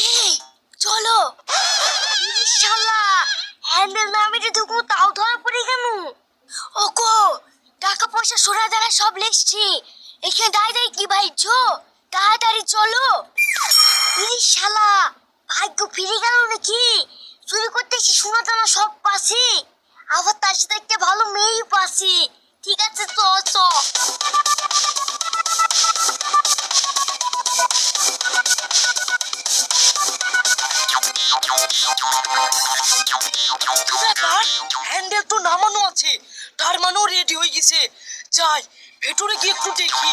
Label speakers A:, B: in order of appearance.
A: এই চলো। শালা হ্যান্ডেল না মেরে ঢুকু তাও ধরা পড়ে কেন? ওগো টাকা পয়সা সোনা দানা সব লিখছি, এখানে দাঁড়িয়ে কি ভাইছো? তাড়াতাড়ি চলো। শালা ভাগ্য ফিরে গেল নাকি? চুরি করতেছি সোনা দানা সব পাচ্ছি, আবার তার সাথে একটা ভালো মেয়েই পাচ্ছি। ঠিক আছে তো চ।
B: ব্যাপার, হ্যান্ডেল তো নামানো আছে, তার মানেও রেডি হয়ে গেছে। যাই ভেতরে গিয়ে একটু দেখি।